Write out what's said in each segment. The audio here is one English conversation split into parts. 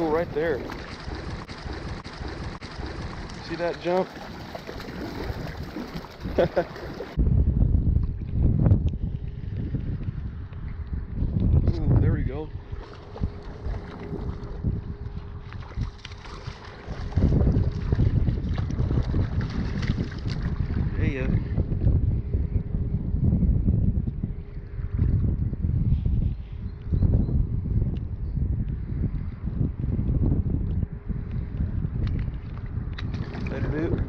Oh, right there. See that jump? Ooh, there we go. Yeah. Later, dude.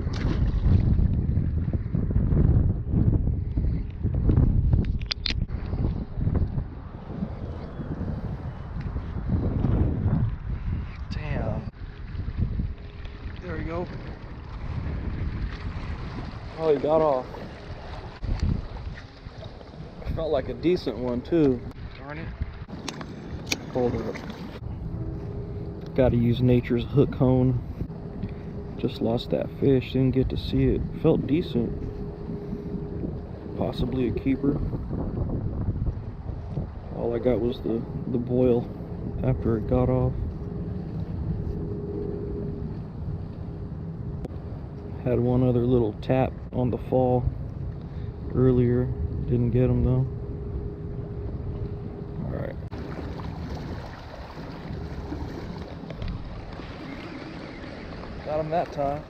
Damn. There we go. Oh, he got off. Felt like a decent one too. Darn it. Hold up. Gotta use nature's hook hone. Just lost that fish, didn't get to see it. Felt decent. Possibly a keeper. All I got was the boil after it got off. Had one other little tap on the fall earlier. Didn't get him though. Alright. Got him that time.